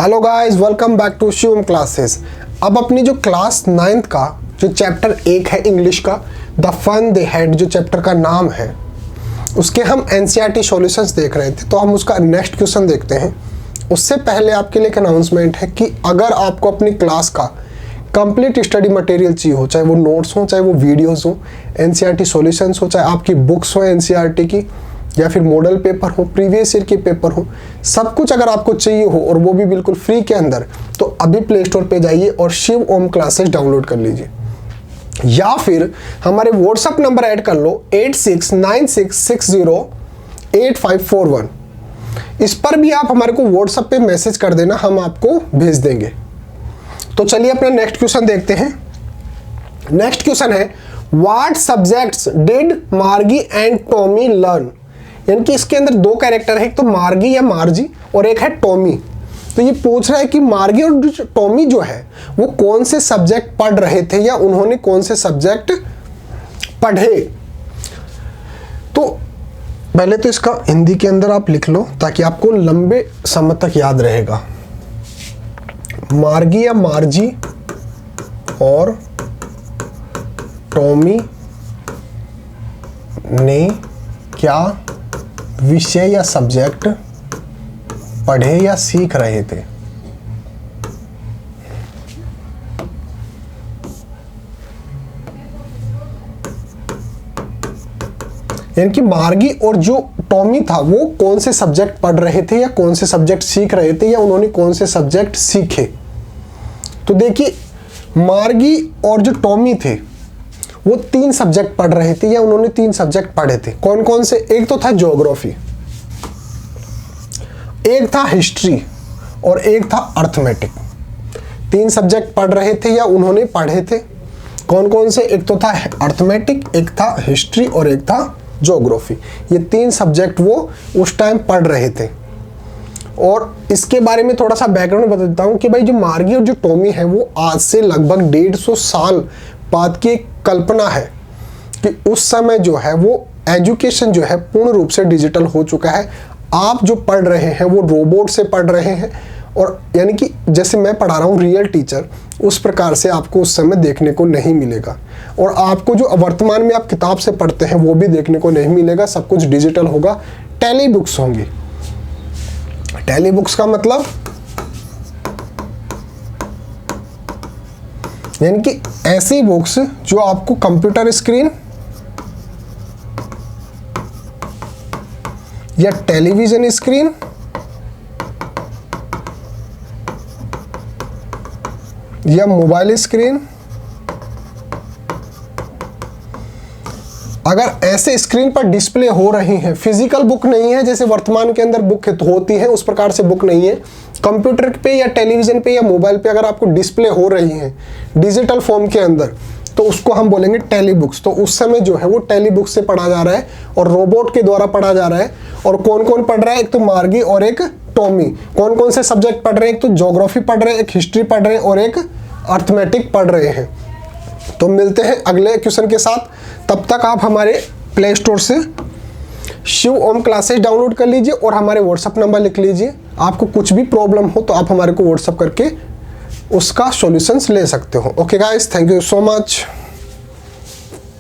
Hello guys, welcome back to Shivam classes. अब अपनी जो क्लास 9th का जो चैप्टर 1 है इंग्लिश का, द फन दे हैड, जो चैप्टर का नाम है, उसके हम एनसीईआरटी सॉल्यूशंस देख रहे थे। तो हम उसका नेक्स्ट क्वेश्चन देखते हैं। उससे पहले आपके लिए एक अनाउंसमेंट है कि अगर आपको अपनी क्लास का कंप्लीट स्टडी मटेरियल चाहिए हो, चाहे वो नोट्स हो, चाहे वो वीडियोज़ हो, एनसीईआरटी सॉल्यूशंस हो, चाहे आपकी बुक्स हो एनसीईआरटी की, या फिर मॉडल पेपर हो, प्रीवियस ईयर के पेपर हो, सब कुछ अगर आपको चाहिए हो और वो भी बिल्कुल फ्री के अंदर, तो अभी प्ले स्टोर पे जाइए और शिव ओम क्लासेस डाउनलोड कर लीजिए। या फिर हमारे व्हाट्सअप नंबर ऐड कर लो 8696608541। इस पर भी आप हमारे को व्हाट्सअप पे मैसेज कर देना, हम आपको भेज देंगे। तो चलिए अपना नेक्स्ट क्वेश्चन देखते हैं। नेक्स्ट क्वेश्चन है, व्हाट सब्जेक्ट्स डिड मार्गी एंड टॉमी लर्न। यानी कि इसके अंदर दो कैरेक्टर है, एक तो मार्गी या मार्जी और एक है टॉमी। तो ये पूछ रहा है कि मार्गी और टॉमी जो है वो कौन से सब्जेक्ट पढ़ रहे थे या उन्होंने कौन से सब्जेक्ट पढ़े। तो पहले तो इसका हिंदी के अंदर आप लिख लो ताकि आपको लंबे समय तक याद रहेगा। मार्गी या मार्जी और टॉमी ने क्या विषय या सब्जेक्ट पढ़े या सीख रहे थे। यानी कि मार्गी और जो टॉमी था वो कौन से सब्जेक्ट पढ़ रहे थे या कौन से सब्जेक्ट सीख रहे थे या उन्होंने कौन से सब्जेक्ट सीखे। तो देखिए, मार्गी और जो टॉमी थे वो 3 सब्जेक्ट पढ़ रहे थे या उन्होंने 3 सब्जेक्ट पढ़े थे। कौन कौन से? एक तो था ज्योग्राफी, एक था हिस्ट्री और एक था अर्थमेटिक। 3 सब्जेक्ट पढ़ रहे थे या उन्होंने पढ़े थे। कौन कौन से? एक तो था अर्थमेटिक, एक था हिस्ट्री और एक था ज्योग्राफी। ये 3 सब्जेक्ट वो उस टाइम पढ़ रहे थे। और इसके बारे में थोड़ा सा बैकग्राउंड बता देता हूँ कि भाई जो मार्गी और जो टॉमी है वो आज से लगभग 150 साल बाद की एक कल्पना है कि उस समय जो है वो एजुकेशन जो है पूर्ण रूप से डिजिटल हो चुका है। आप जो पढ़ रहे हैं वो रोबोट से पढ़ रहे हैं, और यानी कि जैसे मैं पढ़ा रहा हूँ रियल टीचर, उस प्रकार से आपको उस समय देखने को नहीं मिलेगा। और आपको जो वर्तमान में आप किताब से पढ़ते हैं वो भी देखने को नहीं मिलेगा, सब कुछ डिजिटल होगा। टेली बुक्स होंगी। टेली बुक्स का मतलब यानी कि ऐसी बुक्स जो आपको कंप्यूटर स्क्रीन या टेलीविजन स्क्रीन या मोबाइल स्क्रीन, अगर ऐसे स्क्रीन पर डिस्प्ले हो रही हैं, फिजिकल बुक नहीं है जैसे वर्तमान के अंदर बुक होती है उस प्रकार से बुक नहीं है, कंप्यूटर पे या टेलीविजन पे या मोबाइल पे अगर आपको डिस्प्ले हो रही हैं डिजिटल फॉर्म के अंदर, तो उसको हम बोलेंगे टेली बुक्स। तो उस समय जो है वो टेली बुक्स से पढ़ा जा रहा है और रोबोट के द्वारा पढ़ा जा रहा है। और कौन कौन पढ़ रहा है? एक तो मार्गी और एक टॉमी। कौन कौन से सब्जेक्ट पढ़ रहे हैं? एक तो ज्योग्राफी पढ़ रहे हैं, एक हिस्ट्री पढ़ रहे हैं और एक अर्थमेटिक पढ़ रहे हैं। तो मिलते हैं अगले क्वेश्चन के साथ। तब तक आप हमारे प्ले स्टोर से शिव ओम क्लासेस डाउनलोड कर लीजिए और हमारे व्हाट्सअप नंबर लिख लीजिए। आपको कुछ भी प्रॉब्लम हो तो आप हमारे को व्हाट्सअप करके उसका सॉल्यूशंस ले सकते हो। Okay guys, thank you so much.